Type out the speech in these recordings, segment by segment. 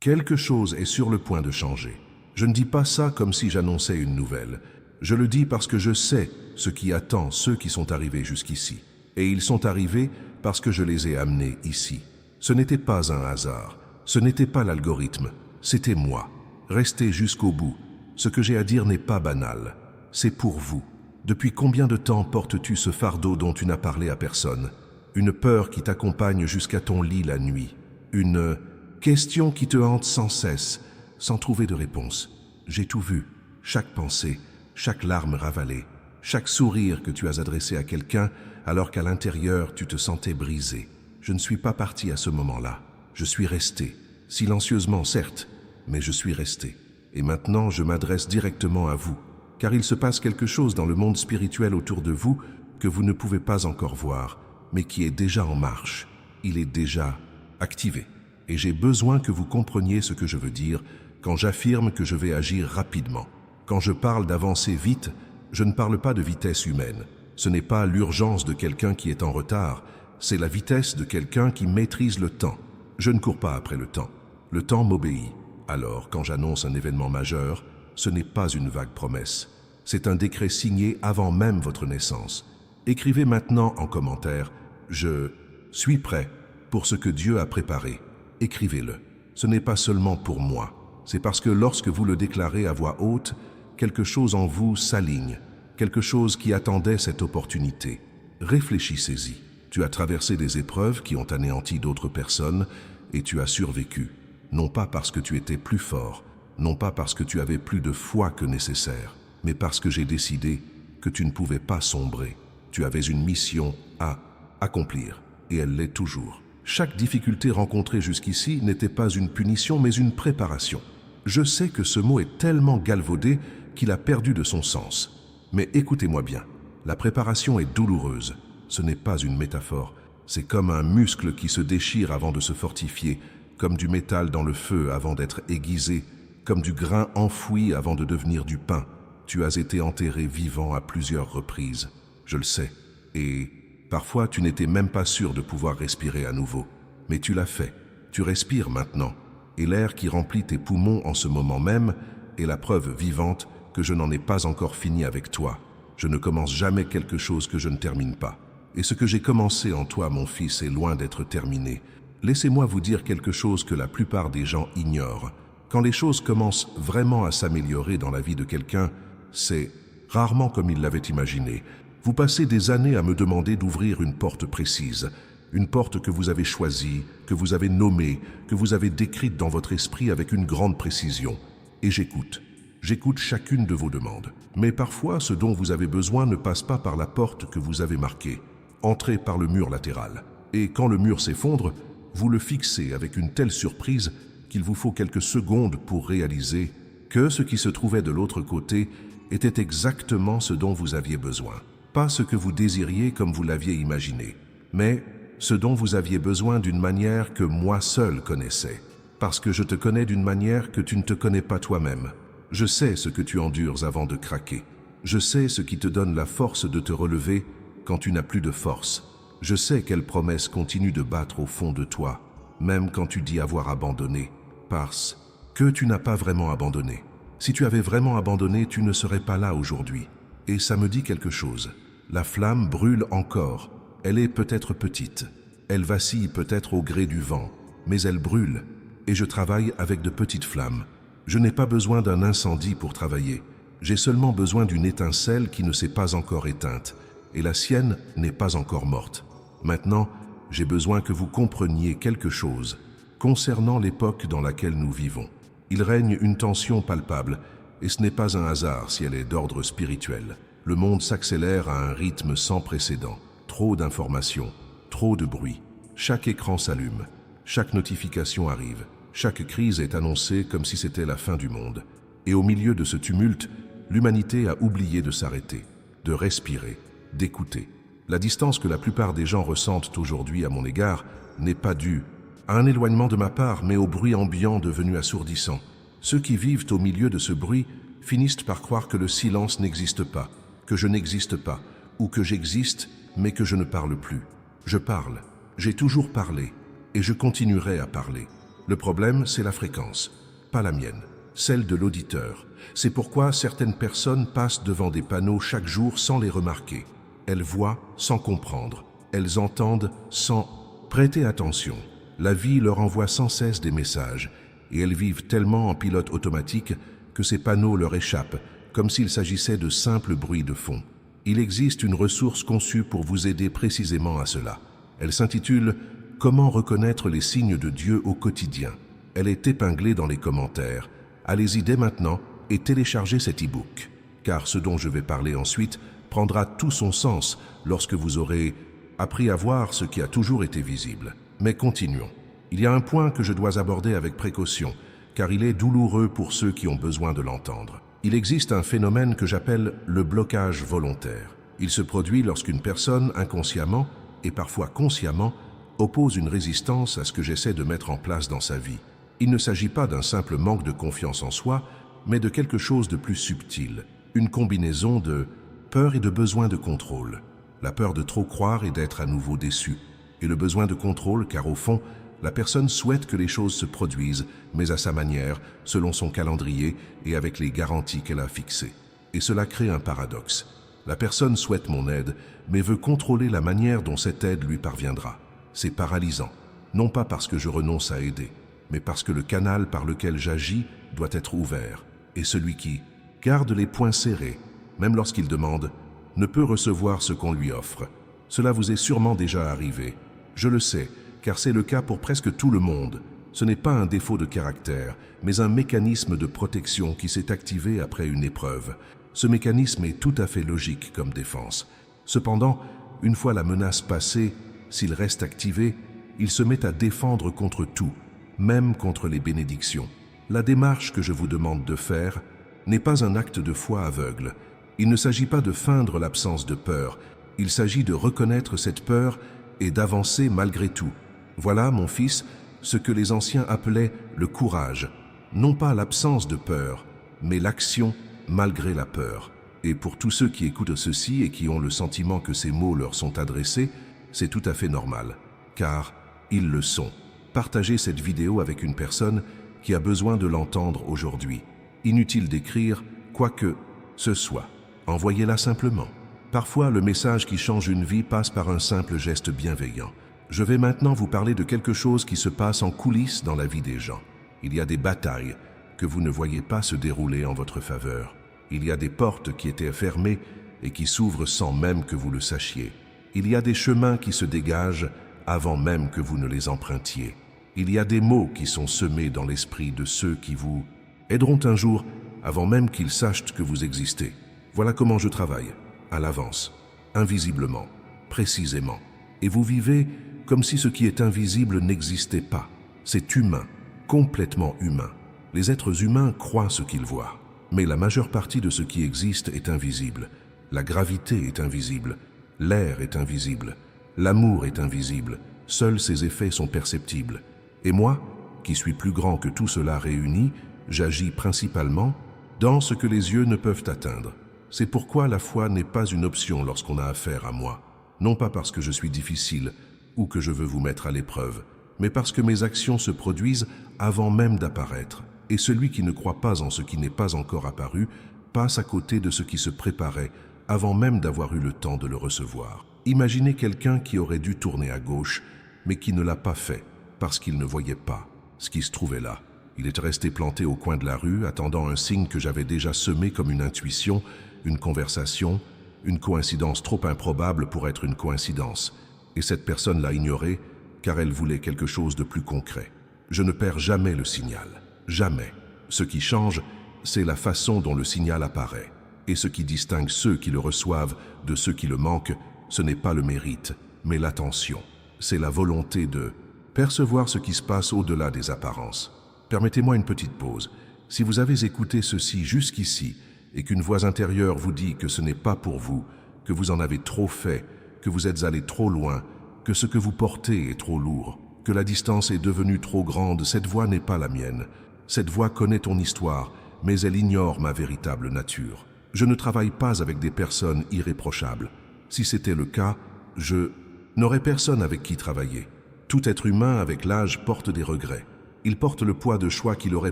Quelque chose est sur le point de changer. Je ne dis pas ça comme si j'annonçais une nouvelle. Je le dis parce que je sais ce qui attend ceux qui sont arrivés jusqu'ici. Et ils sont arrivés parce que je les ai amenés ici. Ce n'était pas un hasard. Ce n'était pas l'algorithme. C'était moi. Restez jusqu'au bout. Ce que j'ai à dire n'est pas banal. C'est pour vous. Depuis combien de temps portes-tu ce fardeau dont tu n'as parlé à personne? Une peur qui t'accompagne jusqu'à ton lit la nuit. Une question qui te hante sans cesse, sans trouver de réponse. J'ai tout vu. Chaque pensée, chaque larme ravalée, chaque sourire que tu as adressé à quelqu'un alors qu'à l'intérieur tu te sentais brisé. Je ne suis pas parti à ce moment-là. Je suis resté. Silencieusement certes, mais je suis resté. Et maintenant je m'adresse directement à vous. Car il se passe quelque chose dans le monde spirituel autour de vous que vous ne pouvez pas encore voir, mais qui est déjà en marche. Il est déjà activé. Et j'ai besoin que vous compreniez ce que je veux dire quand j'affirme que je vais agir rapidement. Quand je parle d'avancer vite, je ne parle pas de vitesse humaine. Ce n'est pas l'urgence de quelqu'un qui est en retard, c'est la vitesse de quelqu'un qui maîtrise le temps. Je ne cours pas après le temps. Le temps m'obéit. Alors, quand j'annonce un événement majeur, ce n'est pas une vague promesse. C'est un décret signé avant même votre naissance. Écrivez maintenant en commentaire « Je suis prêt pour ce que Dieu a préparé ». Écrivez-le. Ce n'est pas seulement pour moi. C'est parce que lorsque vous le déclarez à voix haute, quelque chose en vous s'aligne, quelque chose qui attendait cette opportunité. Réfléchissez-y. Tu as traversé des épreuves qui ont anéanti d'autres personnes et tu as survécu. Non pas parce que tu étais plus fort, non pas parce que tu avais plus de foi que nécessaire, mais parce que j'ai décidé que tu ne pouvais pas sombrer. Tu avais une mission à accomplir, et elle l'est toujours. Chaque difficulté rencontrée jusqu'ici n'était pas une punition, mais une préparation. Je sais que ce mot est tellement galvaudé qu'il a perdu de son sens. Mais écoutez-moi bien, la préparation est douloureuse. Ce n'est pas une métaphore. C'est comme un muscle qui se déchire avant de se fortifier, comme du métal dans le feu avant d'être aiguisé, comme du grain enfoui avant de devenir du pain. Tu as été enterré vivant à plusieurs reprises. Je le sais. Et parfois, tu n'étais même pas sûr de pouvoir respirer à nouveau. Mais tu l'as fait. Tu respires maintenant. Et l'air qui remplit tes poumons en ce moment même est la preuve vivante que je n'en ai pas encore fini avec toi. Je ne commence jamais quelque chose que je ne termine pas. Et ce que j'ai commencé en toi, mon fils, est loin d'être terminé. Laissez-moi vous dire quelque chose que la plupart des gens ignorent. Quand les choses commencent vraiment à s'améliorer dans la vie de quelqu'un, c'est rarement comme il l'avait imaginé. Vous passez des années à me demander d'ouvrir une porte précise, une porte que vous avez choisie, que vous avez nommée, que vous avez décrite dans votre esprit avec une grande précision. Et j'écoute. J'écoute chacune de vos demandes. Mais parfois, ce dont vous avez besoin ne passe pas par la porte que vous avez marquée. Entrez par le mur latéral. Et quand le mur s'effondre, vous le fixez avec une telle surprise qu'il vous faut quelques secondes pour réaliser que ce qui se trouvait de l'autre côté était exactement ce dont vous aviez besoin. Pas ce que vous désiriez comme vous l'aviez imaginé, mais ce dont vous aviez besoin d'une manière que moi seul connaissais. Parce que je te connais d'une manière que tu ne te connais pas toi-même. Je sais ce que tu endures avant de craquer. Je sais ce qui te donne la force de te relever quand tu n'as plus de force. Je sais quelles promesses continuent de battre au fond de toi, même quand tu dis avoir abandonné, parce que tu n'as pas vraiment abandonné. Si tu avais vraiment abandonné, tu ne serais pas là aujourd'hui. Et ça me dit quelque chose. La flamme brûle encore. Elle est peut-être petite. Elle vacille peut-être au gré du vent, mais elle brûle. Et je travaille avec de petites flammes. Je n'ai pas besoin d'un incendie pour travailler. J'ai seulement besoin d'une étincelle qui ne s'est pas encore éteinte. Et la sienne n'est pas encore morte. Maintenant, j'ai besoin que vous compreniez quelque chose concernant l'époque dans laquelle nous vivons. Il règne une tension palpable, et ce n'est pas un hasard si elle est d'ordre spirituel. Le monde s'accélère à un rythme sans précédent. Trop d'informations, trop de bruit. Chaque écran s'allume, chaque notification arrive, chaque crise est annoncée comme si c'était la fin du monde. Et au milieu de ce tumulte, l'humanité a oublié de s'arrêter, de respirer, d'écouter. La distance que la plupart des gens ressentent aujourd'hui à mon égard n'est pas due à un éloignement de ma part, mais au bruit ambiant devenu assourdissant. Ceux qui vivent au milieu de ce bruit finissent par croire que le silence n'existe pas, que je n'existe pas, ou que j'existe, mais que je ne parle plus. Je parle, j'ai toujours parlé, et je continuerai à parler. Le problème, c'est la fréquence, pas la mienne, celle de l'auditeur. C'est pourquoi certaines personnes passent devant des panneaux chaque jour sans les remarquer. Elles voient sans comprendre, elles entendent sans prêter attention. La vie leur envoie sans cesse des messages, et elles vivent tellement en pilote automatique que ces panneaux leur échappent, comme s'il s'agissait de simples bruits de fond. Il existe une ressource conçue pour vous aider précisément à cela. Elle s'intitule « Comment reconnaître les signes de Dieu au quotidien ». Elle est épinglée dans les commentaires. Allez-y dès maintenant et téléchargez cet e-book, car ce dont je vais parler ensuite prendra tout son sens lorsque vous aurez appris à voir ce qui a toujours été visible. Mais continuons. Il y a un point que je dois aborder avec précaution, car il est douloureux pour ceux qui ont besoin de l'entendre. Il existe un phénomène que j'appelle le blocage volontaire. Il se produit lorsqu'une personne, inconsciemment et parfois consciemment, oppose une résistance à ce que j'essaie de mettre en place dans sa vie. Il ne s'agit pas d'un simple manque de confiance en soi, mais de quelque chose de plus subtil, une combinaison de peur et de besoin de contrôle. La peur de trop croire et d'être à nouveau déçu, et le besoin de contrôle car au fond, la personne souhaite que les choses se produisent, mais à sa manière, selon son calendrier et avec les garanties qu'elle a fixées. Et cela crée un paradoxe. La personne souhaite mon aide, mais veut contrôler la manière dont cette aide lui parviendra. C'est paralysant, non pas parce que je renonce à aider, mais parce que le canal par lequel j'agis doit être ouvert. Et celui qui garde les poings serrés, même lorsqu'il demande, ne peut recevoir ce qu'on lui offre. Cela vous est sûrement déjà arrivé. Je le sais, car c'est le cas pour presque tout le monde. Ce n'est pas un défaut de caractère, mais un mécanisme de protection qui s'est activé après une épreuve. Ce mécanisme est tout à fait logique comme défense. Cependant, une fois la menace passée, s'il reste activé, il se met à défendre contre tout, même contre les bénédictions. La démarche que je vous demande de faire n'est pas un acte de foi aveugle. Il ne s'agit pas de feindre l'absence de peur, il s'agit de reconnaître cette peur et d'avancer malgré tout. Voilà, mon fils, ce que les anciens appelaient le courage. Non pas l'absence de peur, mais l'action malgré la peur. Et pour tous ceux qui écoutent ceci et qui ont le sentiment que ces mots leur sont adressés, c'est tout à fait normal, car ils le sont. Partagez cette vidéo avec une personne qui a besoin de l'entendre aujourd'hui. Inutile d'écrire quoi que ce soit. Envoyez-la simplement. Parfois, le message qui change une vie passe par un simple geste bienveillant. Je vais maintenant vous parler de quelque chose qui se passe en coulisses dans la vie des gens. Il y a des batailles que vous ne voyez pas se dérouler en votre faveur. Il y a des portes qui étaient fermées et qui s'ouvrent sans même que vous le sachiez. Il y a des chemins qui se dégagent avant même que vous ne les empruntiez. Il y a des mots qui sont semés dans l'esprit de ceux qui vous aideront un jour avant même qu'ils sachent que vous existez. Voilà comment je travaille, à l'avance, invisiblement, précisément. Et vous vivez comme si ce qui est invisible n'existait pas. C'est humain, complètement humain. Les êtres humains croient ce qu'ils voient. Mais la majeure partie de ce qui existe est invisible. La gravité est invisible, l'air est invisible, l'amour est invisible, seuls ces effets sont perceptibles. Et moi, qui suis plus grand que tout cela réuni, j'agis principalement dans ce que les yeux ne peuvent atteindre. C'est pourquoi la foi n'est pas une option lorsqu'on a affaire à moi. Non pas parce que je suis difficile ou que je veux vous mettre à l'épreuve, mais parce que mes actions se produisent avant même d'apparaître. Et celui qui ne croit pas en ce qui n'est pas encore apparu passe à côté de ce qui se préparait avant même d'avoir eu le temps de le recevoir. Imaginez quelqu'un qui aurait dû tourner à gauche, mais qui ne l'a pas fait parce qu'il ne voyait pas ce qui se trouvait là. Il est resté planté au coin de la rue, attendant un signe que j'avais déjà semé comme une intuition, une conversation, une coïncidence trop improbable pour être une coïncidence. Et cette personne l'a ignoré, car elle voulait quelque chose de plus concret. Je ne perds jamais le signal. Jamais. Ce qui change, c'est la façon dont le signal apparaît. Et ce qui distingue ceux qui le reçoivent de ceux qui le manquent, ce n'est pas le mérite, mais l'attention. C'est la volonté de percevoir ce qui se passe au-delà des apparences. Permettez-moi une petite pause. Si vous avez écouté ceci jusqu'ici et qu'une voix intérieure vous dit que ce n'est pas pour vous, que vous en avez trop fait, que vous êtes allé trop loin, que ce que vous portez est trop lourd, que la distance est devenue trop grande, cette voix n'est pas la mienne. Cette voix connaît ton histoire, mais elle ignore ma véritable nature. Je ne travaille pas avec des personnes irréprochables. Si c'était le cas, je n'aurais personne avec qui travailler. Tout être humain avec l'âge porte des regrets. Il porte le poids de choix qu'il aurait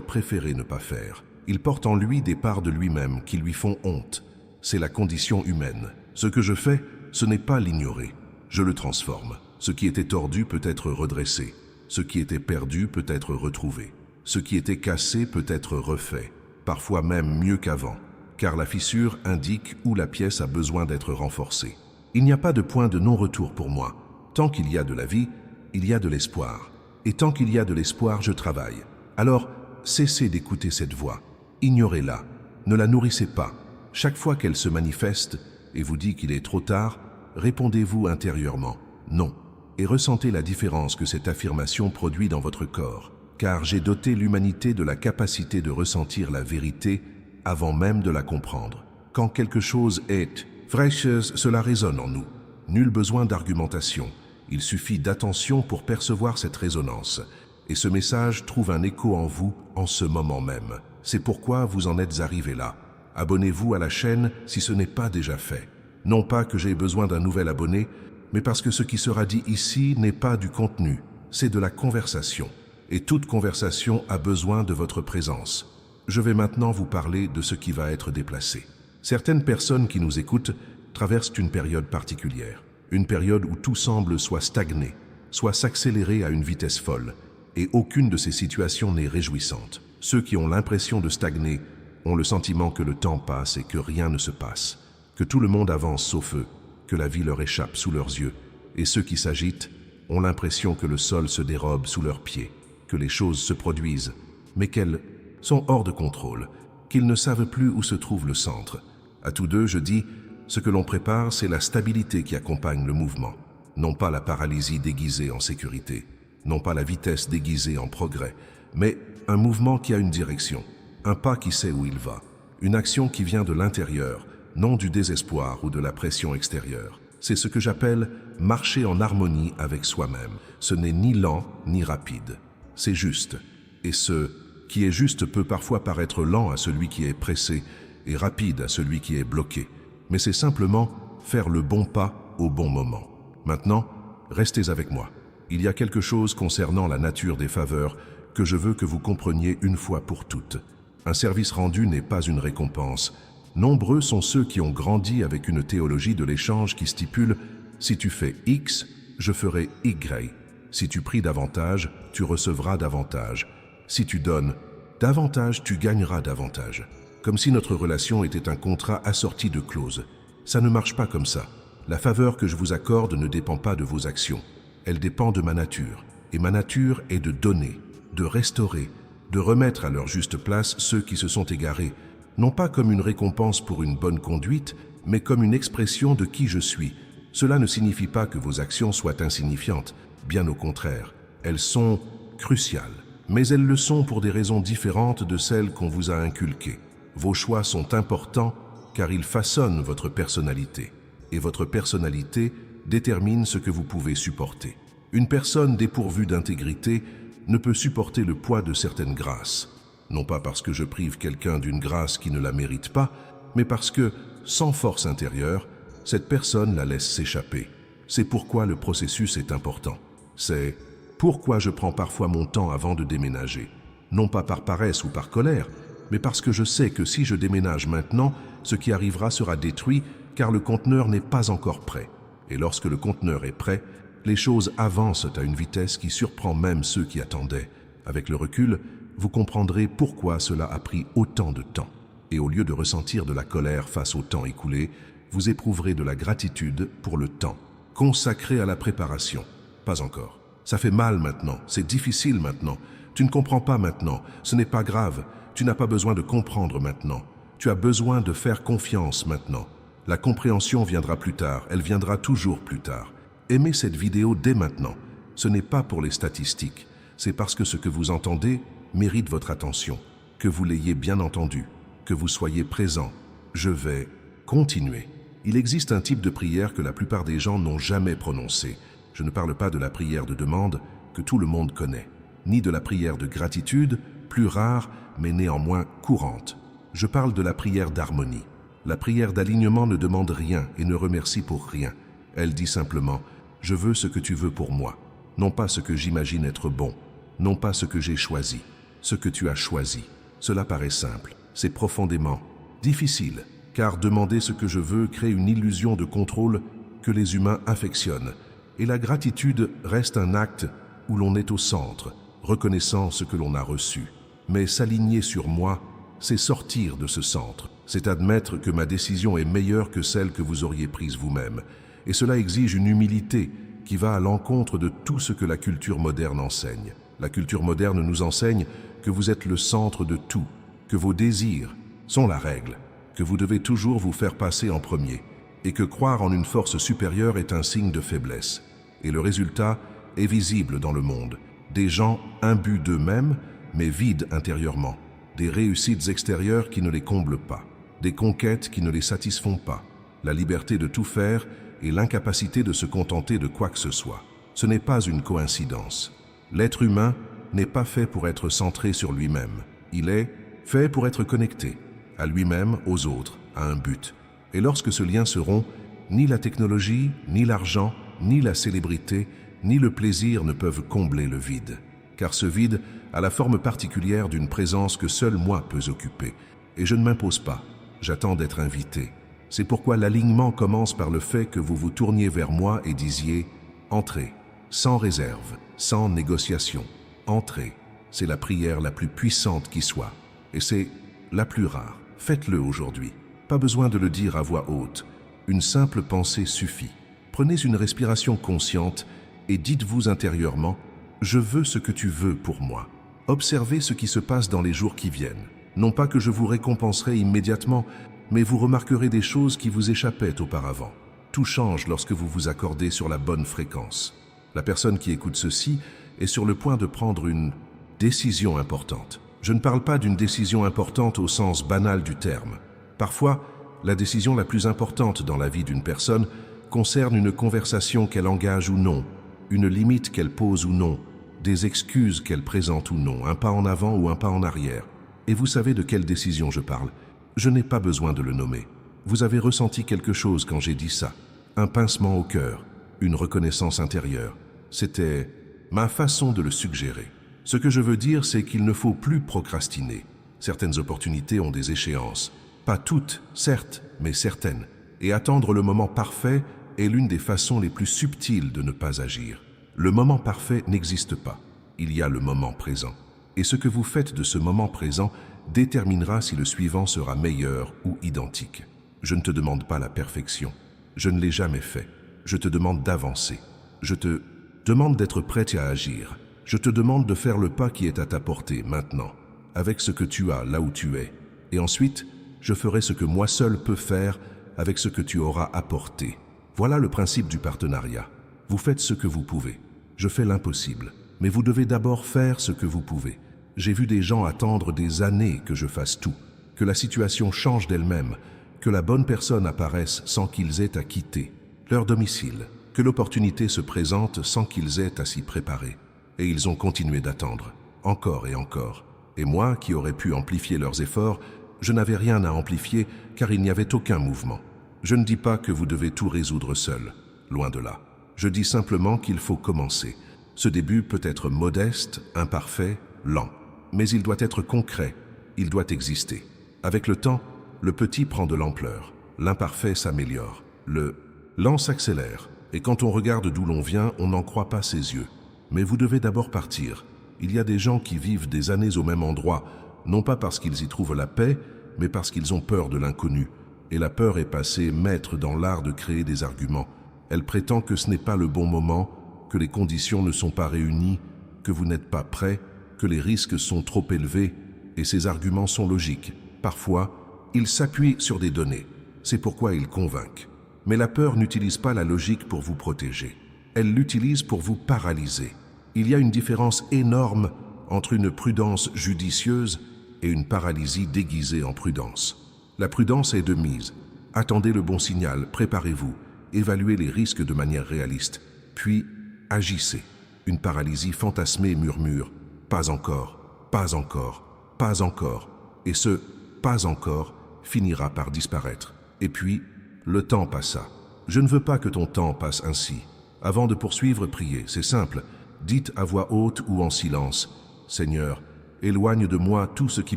préféré ne pas faire. Il porte en lui des parts de lui-même qui lui font honte. C'est la condition humaine. Ce que je fais, ce n'est pas l'ignorer. Je le transforme. Ce qui était tordu peut être redressé. Ce qui était perdu peut être retrouvé. Ce qui était cassé peut être refait. Parfois même mieux qu'avant. Car la fissure indique où la pièce a besoin d'être renforcée. Il n'y a pas de point de non-retour pour moi. Tant qu'il y a de la vie, il y a de l'espoir. Et tant qu'il y a de l'espoir, je travaille. Alors, cessez d'écouter cette voix. Ignorez-la. Ne la nourrissez pas. Chaque fois qu'elle se manifeste et vous dit qu'il est trop tard, répondez-vous intérieurement « non » et ressentez la différence que cette affirmation produit dans votre corps. Car j'ai doté l'humanité de la capacité de ressentir la vérité avant même de la comprendre. Quand quelque chose est fraîcheuse, cela résonne en nous. Nul besoin d'argumentation. Il suffit d'attention pour percevoir cette résonance. Et ce message trouve un écho en vous en ce moment même. C'est pourquoi vous en êtes arrivé là. Abonnez-vous à la chaîne si ce n'est pas déjà fait. Non pas que j'ai besoin d'un nouvel abonné, mais parce que ce qui sera dit ici n'est pas du contenu, c'est de la conversation. Et toute conversation a besoin de votre présence. Je vais maintenant vous parler de ce qui va être déplacé. Certaines personnes qui nous écoutent traversent une période particulière. Une période où tout semble soit stagner, soit s'accélérer à une vitesse folle. Et aucune de ces situations n'est réjouissante. Ceux qui ont l'impression de stagner ont le sentiment que le temps passe et que rien ne se passe, que tout le monde avance sauf eux, que la vie leur échappe sous leurs yeux. Et ceux qui s'agitent ont l'impression que le sol se dérobe sous leurs pieds, que les choses se produisent, mais qu'elles sont hors de contrôle, qu'ils ne savent plus où se trouve le centre. À tous deux, je dis, ce que l'on prépare, c'est la stabilité qui accompagne le mouvement, non pas la paralysie déguisée en sécurité, non pas la vitesse déguisée en progrès, mais un mouvement qui a une direction, un pas qui sait où il va, une action qui vient de l'intérieur, non du désespoir ou de la pression extérieure. C'est ce que j'appelle marcher en harmonie avec soi-même. Ce n'est ni lent ni rapide, c'est juste. Et ce qui est juste peut parfois paraître lent à celui qui est pressé et rapide à celui qui est bloqué. Mais c'est simplement faire le bon pas au bon moment. Maintenant, restez avec moi. Il y a quelque chose concernant la nature des faveurs que je veux que vous compreniez une fois pour toutes. Un service rendu n'est pas une récompense. Nombreux sont ceux qui ont grandi avec une théologie de l'échange qui stipule « si tu fais X, je ferai Y. Si tu pries davantage, tu recevras davantage. Si tu donnes davantage, tu gagneras davantage. » Comme si notre relation était un contrat assorti de clauses. Ça ne marche pas comme ça. La faveur que je vous accorde ne dépend pas de vos actions. Elle dépend de ma nature. Et ma nature est de donner, de restaurer, de remettre à leur juste place ceux qui se sont égarés, non pas comme une récompense pour une bonne conduite, mais comme une expression de qui je suis. Cela ne signifie pas que vos actions soient insignifiantes, bien au contraire. Elles sont cruciales, mais elles le sont pour des raisons différentes de celles qu'on vous a inculquées. Vos choix sont importants car ils façonnent votre personnalité. Et votre personnalité détermine ce que vous pouvez supporter. Une personne dépourvue d'intégrité ne peut supporter le poids de certaines grâces. Non pas parce que je prive quelqu'un d'une grâce qui ne la mérite pas, mais parce que, sans force intérieure, cette personne la laisse s'échapper. C'est pourquoi le processus est important. C'est pourquoi je prends parfois mon temps avant de déménager. Non pas par paresse ou par colère, mais parce que je sais que si je déménage maintenant, ce qui arrivera sera détruit car le conteneur n'est pas encore prêt. Et lorsque le conteneur est prêt, les choses avancent à une vitesse qui surprend même ceux qui attendaient. Avec le recul, vous comprendrez pourquoi cela a pris autant de temps. Et au lieu de ressentir de la colère face au temps écoulé, vous éprouverez de la gratitude pour le temps, consacré à la préparation. Pas encore. Ça fait mal maintenant, c'est difficile maintenant. Tu ne comprends pas maintenant, ce n'est pas grave. Tu n'as pas besoin de comprendre maintenant. Tu as besoin de faire confiance maintenant. La compréhension viendra plus tard, elle viendra toujours plus tard. Aimez cette vidéo dès maintenant. Ce n'est pas pour les statistiques, c'est parce que ce que vous entendez mérite votre attention, que vous l'ayez bien entendu, que vous soyez présent. Je vais continuer. Il existe un type de prière que la plupart des gens n'ont jamais prononcé. Je ne parle pas de la prière de demande que tout le monde connaît, ni de la prière de gratitude, plus rare mais néanmoins courante. Je parle de la prière d'harmonie. La prière d'alignement ne demande rien et ne remercie pour rien. Elle dit simplement « Je veux ce que tu veux pour moi », non pas ce que j'imagine être bon. non pas ce que j'ai choisi, ce que tu as choisi. Cela paraît simple, c'est profondément difficile, car demander ce que je veux crée une illusion de contrôle que les humains affectionnent. Et la gratitude reste un acte où l'on est au centre, reconnaissant ce que l'on a reçu. Mais s'aligner sur moi, c'est sortir de ce centre, c'est admettre que ma décision est meilleure que celle que vous auriez prise vous-même. Et cela exige une humilité qui va à l'encontre de tout ce que la culture moderne enseigne. La culture moderne nous enseigne que vous êtes le centre de tout, que vos désirs sont la règle, que vous devez toujours vous faire passer en premier, et que croire en une force supérieure est un signe de faiblesse. Et le résultat est visible dans le monde. Des gens imbus d'eux-mêmes, mais vides intérieurement. Des réussites extérieures qui ne les comblent pas. Des conquêtes qui ne les satisfont pas. La liberté de tout faire et l'incapacité de se contenter de quoi que ce soit. Ce n'est pas une coïncidence. L'être humain n'est pas fait pour être centré sur lui-même. Il est fait pour être connecté à lui-même, aux autres, à un but. Et lorsque ce lien se rompt, ni la technologie, ni l'argent, ni la célébrité, ni le plaisir ne peuvent combler le vide. Car ce vide a la forme particulière d'une présence que seul moi peux occuper. Et je ne m'impose pas, j'attends d'être invité. C'est pourquoi l'alignement commence par le fait que vous vous tourniez vers moi et disiez « Entrez », sans réserve, sans négociation. Entrez, c'est la prière la plus puissante qui soit. Et c'est la plus rare. Faites-le aujourd'hui. Pas besoin de le dire à voix haute. Une simple pensée suffit. Prenez une respiration consciente et dites-vous intérieurement « Je veux ce que tu veux pour moi ». Observez ce qui se passe dans les jours qui viennent. Non pas que je vous récompenserai immédiatement, mais vous remarquerez des choses qui vous échappaient auparavant. Tout change lorsque vous vous accordez sur la bonne fréquence. La personne qui écoute ceci est sur le point de prendre une décision importante. Je ne parle pas d'une décision importante au sens banal du terme. Parfois, la décision la plus importante dans la vie d'une personne concerne une conversation qu'elle engage ou non, une limite qu'elle pose ou non, des excuses qu'elle présente ou non, un pas en avant ou un pas en arrière. Et vous savez de quelle décision je parle? Je n'ai pas besoin de le nommer. Vous avez ressenti quelque chose quand j'ai dit ça. Un pincement au cœur, une reconnaissance intérieure. C'était ma façon de le suggérer. Ce que je veux dire, c'est qu'il ne faut plus procrastiner. Certaines opportunités ont des échéances. Pas toutes, certes, mais certaines. Et attendre le moment parfait est l'une des façons les plus subtiles de ne pas agir. Le moment parfait n'existe pas. Il y a le moment présent. Et ce que vous faites de ce moment présent déterminera si le suivant sera meilleur ou identique. Je ne te demande pas la perfection. Je ne l'ai jamais fait. Je te demande d'avancer. Je te demande d'être prêt à agir. Je te demande de faire le pas qui est à ta portée maintenant, avec ce que tu as là où tu es. Et ensuite, je ferai ce que moi seul peux faire avec ce que tu auras apporté. Voilà le principe du partenariat. Vous faites ce que vous pouvez. Je fais l'impossible. Mais vous devez d'abord faire ce que vous pouvez. J'ai vu des gens attendre des années que je fasse tout, que la situation change d'elle-même, que la bonne personne apparaisse sans qu'ils aient à quitter leur domicile, que l'opportunité se présente sans qu'ils aient à s'y préparer. Et ils ont continué d'attendre, encore et encore. Et moi, qui aurais pu amplifier leurs efforts, je n'avais rien à amplifier car il n'y avait aucun mouvement. Je ne dis pas que vous devez tout résoudre seul, loin de là. Je dis simplement qu'il faut commencer. Ce début peut être modeste, imparfait, lent. Mais il doit être concret, il doit exister. Avec le temps, le petit prend de l'ampleur, l'imparfait s'améliore, le lent s'accélère, et quand on regarde d'où l'on vient, on n'en croit pas ses yeux. Mais vous devez d'abord partir. Il y a des gens qui vivent des années au même endroit, non pas parce qu'ils y trouvent la paix, mais parce qu'ils ont peur de l'inconnu. Et la peur est passée maître dans l'art de créer des arguments. Elle prétend que ce n'est pas le bon moment, que les conditions ne sont pas réunies, que vous n'êtes pas prêt, que les risques sont trop élevés, et ces arguments sont logiques. Parfois, ils s'appuient sur des données. C'est pourquoi ils convainquent. Mais la peur n'utilise pas la logique pour vous protéger. Elle l'utilise pour vous paralyser. Il y a une différence énorme entre une prudence judicieuse et une paralysie déguisée en prudence. La prudence est de mise. Attendez le bon signal, préparez-vous, évaluez les risques de manière réaliste, puis agissez. Une paralysie fantasmée murmure « pas encore, pas encore, pas encore ». Et ce « pas encore » finira par disparaître. Et puis, le temps passa. Je ne veux pas que ton temps passe ainsi. Avant de poursuivre, priez, c'est simple. Dites à voix haute ou en silence, « Seigneur, éloigne de moi tout ce qui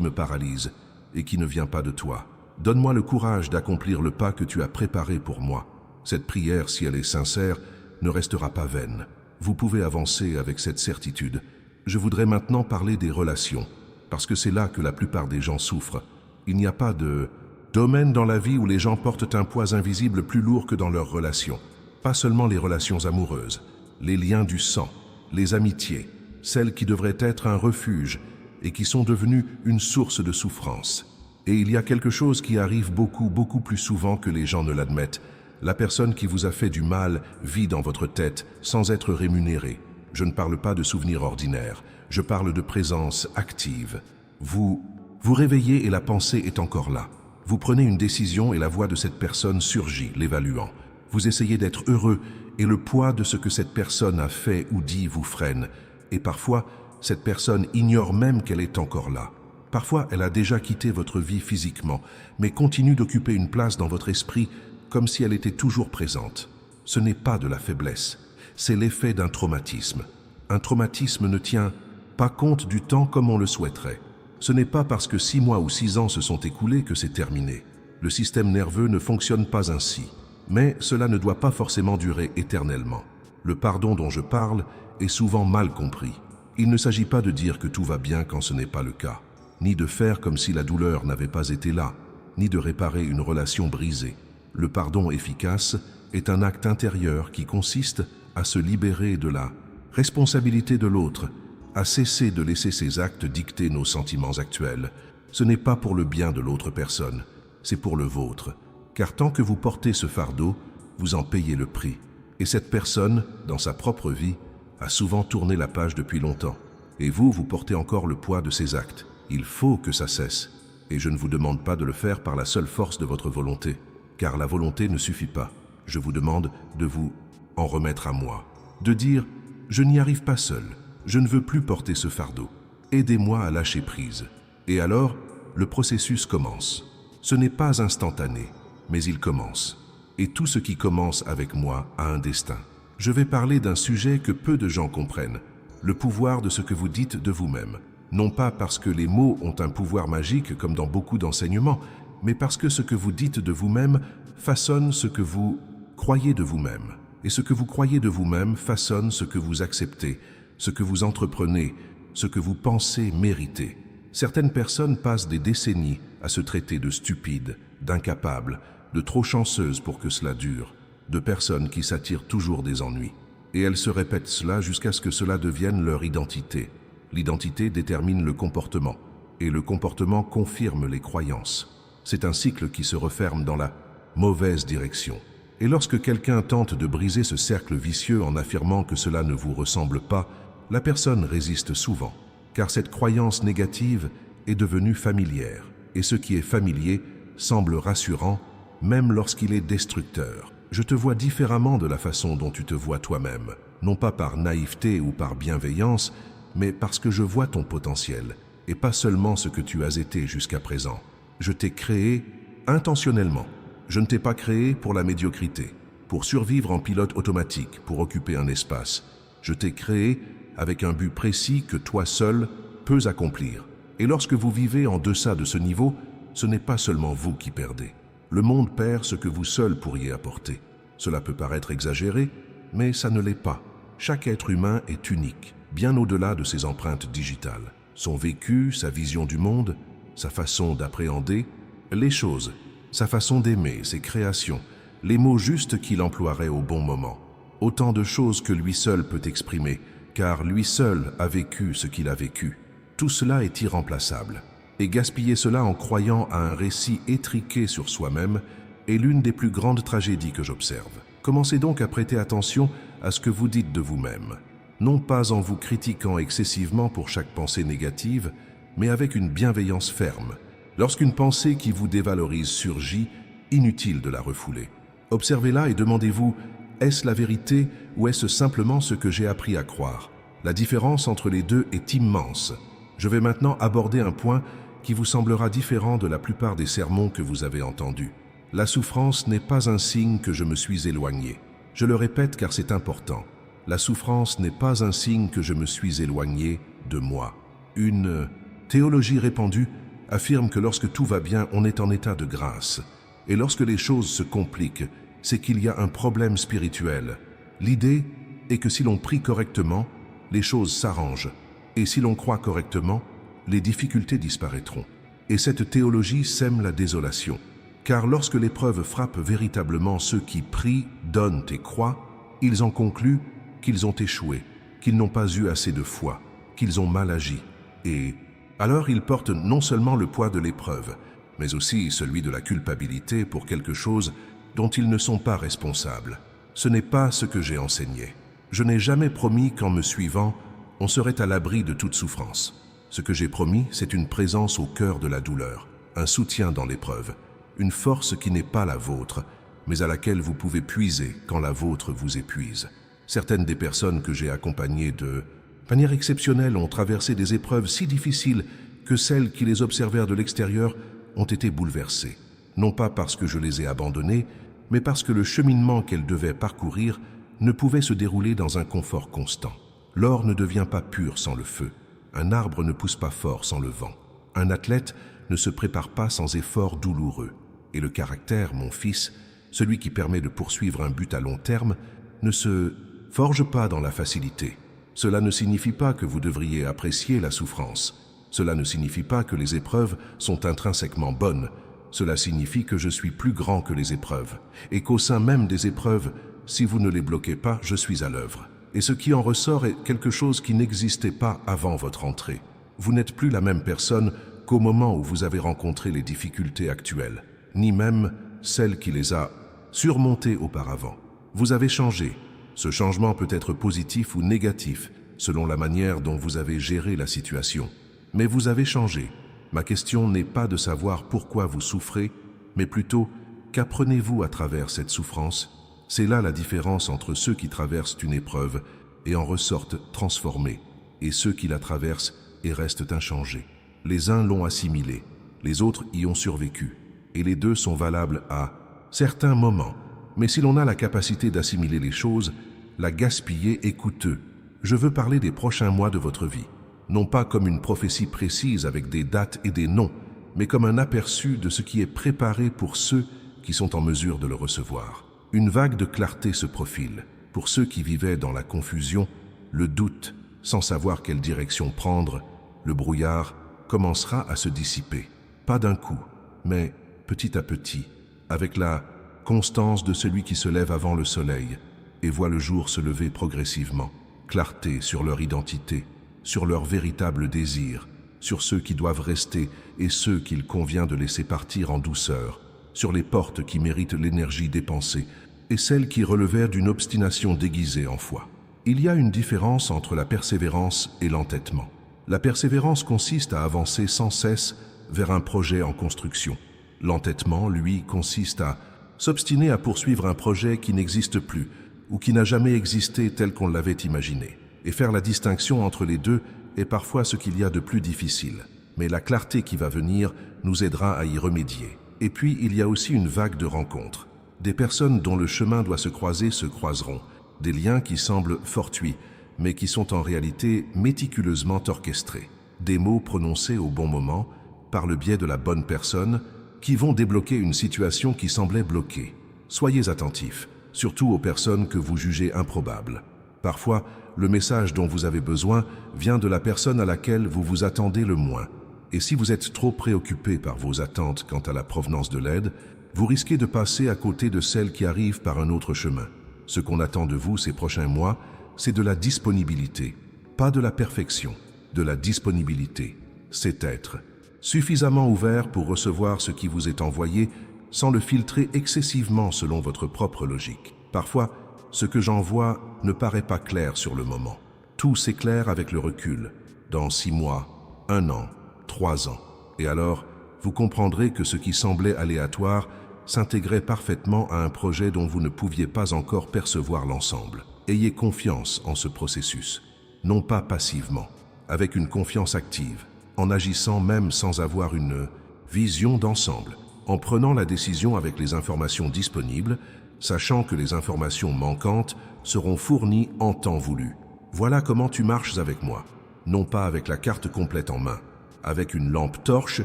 me paralyse et qui ne vient pas de toi. Donne-moi le courage d'accomplir le pas que tu as préparé pour moi. » Cette prière, si elle est sincère, ne restera pas vaine. Vous pouvez avancer avec cette certitude. Je voudrais maintenant parler des relations, parce que c'est là que la plupart des gens souffrent. Il n'y a pas de domaine dans la vie où les gens portent un poids invisible plus lourd que dans leurs relations. Pas seulement les relations amoureuses, les liens du sang, les amitiés, celles qui devraient être un refuge et qui sont devenues une source de souffrance. Et il y a quelque chose qui arrive beaucoup plus souvent que les gens ne l'admettent. La personne qui vous a fait du mal vit dans votre tête sans être rémunérée. Je ne parle pas de souvenirs ordinaires, je parle de présence active. Vous réveillez et la pensée est encore là. Vous prenez une décision et la voix de cette personne surgit, l'évaluant. Vous essayez d'être heureux et le poids de ce que cette personne a fait ou dit vous freine. Et parfois, cette personne ignore même qu'elle est encore là. Parfois, elle a déjà quitté votre vie physiquement, mais continue d'occuper une place dans votre esprit comme si elle était toujours présente. Ce n'est pas de la faiblesse, c'est l'effet d'un traumatisme. Un traumatisme ne tient pas compte du temps comme on le souhaiterait. Ce n'est pas parce que 6 mois ou 6 ans se sont écoulés que c'est terminé. Le système nerveux ne fonctionne pas ainsi. Mais cela ne doit pas forcément durer éternellement. Le pardon dont je parle est souvent mal compris. Il ne s'agit pas de dire que tout va bien quand ce n'est pas le cas, ni de faire comme si la douleur n'avait pas été là, ni de réparer une relation brisée. Le pardon efficace est un acte intérieur qui consiste à se libérer de la responsabilité de l'autre, à cesser de laisser ses actes dicter nos sentiments actuels. Ce n'est pas pour le bien de l'autre personne, c'est pour le vôtre. Car tant que vous portez ce fardeau, vous en payez le prix. Et cette personne, dans sa propre vie, a souvent tourné la page depuis longtemps. Et vous portez encore le poids de ses actes. Il faut que ça cesse. Et je ne vous demande pas de le faire par la seule force de votre volonté, car la volonté ne suffit pas. Je vous demande de vous en remettre à moi, de dire « Je n'y arrive pas seul, je ne veux plus porter ce fardeau. Aidez-moi à lâcher prise. » Et alors, le processus commence. Ce n'est pas instantané, mais il commence. Et tout ce qui commence avec moi a un destin. Je vais parler d'un sujet que peu de gens comprennent, le pouvoir de ce que vous dites de vous-même. Non pas parce que les mots ont un pouvoir magique comme dans beaucoup d'enseignements, mais parce que ce que vous dites de vous-même façonne ce que vous croyez de vous-même. Et ce que vous croyez de vous-même façonne ce que vous acceptez, ce que vous entreprenez, ce que vous pensez mériter. Certaines personnes passent des décennies à se traiter de stupides, d'incapables, de trop chanceuses pour que cela dure, de personnes qui s'attirent toujours des ennuis. Et elles se répètent cela jusqu'à ce que cela devienne leur identité. L'identité détermine le comportement, et le comportement confirme les croyances. C'est un cycle qui se referme dans la mauvaise direction. Et lorsque quelqu'un tente de briser ce cercle vicieux en affirmant que cela ne vous ressemble pas, la personne résiste souvent, car cette croyance négative est devenue familière. Et ce qui est familier semble rassurant, même lorsqu'il est destructeur. Je te vois différemment de la façon dont tu te vois toi-même, non pas par naïveté ou par bienveillance, mais parce que je vois ton potentiel, et pas seulement ce que tu as été jusqu'à présent. Je t'ai créé intentionnellement. Je ne t'ai pas créé pour la médiocrité, pour survivre en pilote automatique, pour occuper un espace. Je t'ai créé avec un but précis que toi seul peux accomplir. Et lorsque vous vivez en deçà de ce niveau, ce n'est pas seulement vous qui perdez. Le monde perd ce que vous seul pourriez apporter. Cela peut paraître exagéré, mais ça ne l'est pas. Chaque être humain est unique, bien au-delà de ses empreintes digitales. Son vécu, sa vision du monde, sa façon d'appréhender les choses, sa façon d'aimer, ses créations, les mots justes qu'il emploierait au bon moment. Autant de choses que lui seul peut exprimer, car lui seul a vécu ce qu'il a vécu. Tout cela est irremplaçable. Et gaspiller cela en croyant à un récit étriqué sur soi-même est l'une des plus grandes tragédies que j'observe. Commencez donc à prêter attention à ce que vous dites de vous-même, non pas en vous critiquant excessivement pour chaque pensée négative, mais avec une bienveillance ferme. Lorsqu'une pensée qui vous dévalorise surgit, inutile de la refouler. Observez-la et demandez-vous, est-ce la vérité ou est-ce simplement ce que j'ai appris à croire? La différence entre les deux est immense. Je vais maintenant aborder un point qui vous semblera différent de la plupart des sermons que vous avez entendus. La souffrance n'est pas un signe que je me suis éloigné. Je le répète car c'est important. La souffrance n'est pas un signe que je me suis éloigné de moi. Une théologie répandue affirme que lorsque tout va bien, on est en état de grâce. Et lorsque les choses se compliquent, c'est qu'il y a un problème spirituel. L'idée est que si l'on prie correctement, les choses s'arrangent. Et si l'on croit correctement, les difficultés disparaîtront. Et cette théologie sème la désolation. Car lorsque l'épreuve frappe véritablement ceux qui prient, donnent et croient, ils en concluent qu'ils ont échoué, qu'ils n'ont pas eu assez de foi, qu'ils ont mal agi. Et alors ils portent non seulement le poids de l'épreuve, mais aussi celui de la culpabilité pour quelque chose dont ils ne sont pas responsables. Ce n'est pas ce que j'ai enseigné. Je n'ai jamais promis qu'en me suivant, on serait à l'abri de toute souffrance. Ce que j'ai promis, c'est une présence au cœur de la douleur, un soutien dans l'épreuve, une force qui n'est pas la vôtre, mais à laquelle vous pouvez puiser quand la vôtre vous épuise. Certaines des personnes que j'ai accompagnées de manière exceptionnelle ont traversé des épreuves si difficiles que celles qui les observèrent de l'extérieur ont été bouleversées. Non pas parce que je les ai abandonnées, mais parce que le cheminement qu'elles devaient parcourir ne pouvait se dérouler dans un confort constant. L'or ne devient pas pur sans le feu. Un arbre ne pousse pas fort sans le vent. Un athlète ne se prépare pas sans efforts douloureux. Et le caractère, mon fils, celui qui permet de poursuivre un but à long terme, ne se forge pas dans la facilité. Cela ne signifie pas que vous devriez apprécier la souffrance. Cela ne signifie pas que les épreuves sont intrinsèquement bonnes. Cela signifie que je suis plus grand que les épreuves, et qu'au sein même des épreuves, si vous ne les bloquez pas, je suis à l'œuvre. Et ce qui en ressort est quelque chose qui n'existait pas avant votre entrée. Vous n'êtes plus la même personne qu'au moment où vous avez rencontré les difficultés actuelles, ni même celle qui les a surmontées auparavant. Vous avez changé. Ce changement peut être positif ou négatif, selon la manière dont vous avez géré la situation. Mais vous avez changé. Ma question n'est pas de savoir pourquoi vous souffrez, mais plutôt qu'apprenez-vous à travers cette souffrance. C'est là la différence entre ceux qui traversent une épreuve et en ressortent transformés, et ceux qui la traversent et restent inchangés. Les uns l'ont assimilé, les autres y ont survécu, et les deux sont valables à certains moments. Mais si l'on a la capacité d'assimiler les choses, la gaspiller est coûteux. Je veux parler des prochains mois de votre vie, non pas comme une prophétie précise avec des dates et des noms, mais comme un aperçu de ce qui est préparé pour ceux qui sont en mesure de le recevoir. Une vague de clarté se profile. Pour ceux qui vivaient dans la confusion, le doute, sans savoir quelle direction prendre, le brouillard commencera à se dissiper. Pas d'un coup, mais petit à petit, avec la constance de celui qui se lève avant le soleil et voit le jour se lever progressivement. Clarté sur leur identité, sur leur véritable désir, sur ceux qui doivent rester et ceux qu'il convient de laisser partir en douceur, sur les portes qui méritent l'énergie dépensée et celles qui relevèrent d'une obstination déguisée en foi. Il y a une différence entre la persévérance et l'entêtement. La persévérance consiste à avancer sans cesse vers un projet en construction. L'entêtement, lui, consiste à s'obstiner à poursuivre un projet qui n'existe plus ou qui n'a jamais existé tel qu'on l'avait imaginé. Et faire la distinction entre les deux est parfois ce qu'il y a de plus difficile. Mais la clarté qui va venir nous aidera à y remédier. Et puis, il y a aussi une vague de rencontres. Des personnes dont le chemin doit se croiser se croiseront. Des liens qui semblent fortuits, mais qui sont en réalité méticuleusement orchestrés. Des mots prononcés au bon moment, par le biais de la bonne personne, qui vont débloquer une situation qui semblait bloquée. Soyez attentifs, surtout aux personnes que vous jugez improbables. Parfois, le message dont vous avez besoin vient de la personne à laquelle vous vous attendez le moins. Et si vous êtes trop préoccupé par vos attentes quant à la provenance de l'aide, vous risquez de passer à côté de celle qui arrive par un autre chemin. Ce qu'on attend de vous ces prochains mois, c'est de la disponibilité, pas de la perfection, de la disponibilité. C'est être suffisamment ouvert pour recevoir ce qui vous est envoyé sans le filtrer excessivement selon votre propre logique. Parfois, ce que j'envoie ne paraît pas clair sur le moment. Tout s'éclaire avec le recul, dans 6 mois, 1 an, 3 ans. Et alors, vous comprendrez que ce qui semblait aléatoire s'intégrait parfaitement à un projet dont vous ne pouviez pas encore percevoir l'ensemble. Ayez confiance en ce processus, non pas passivement, avec une confiance active, en agissant même sans avoir une vision d'ensemble, en prenant la décision avec les informations disponibles, sachant que les informations manquantes seront fournies en temps voulu. Voilà comment tu marches avec moi, non pas avec la carte complète en main, avec une lampe torche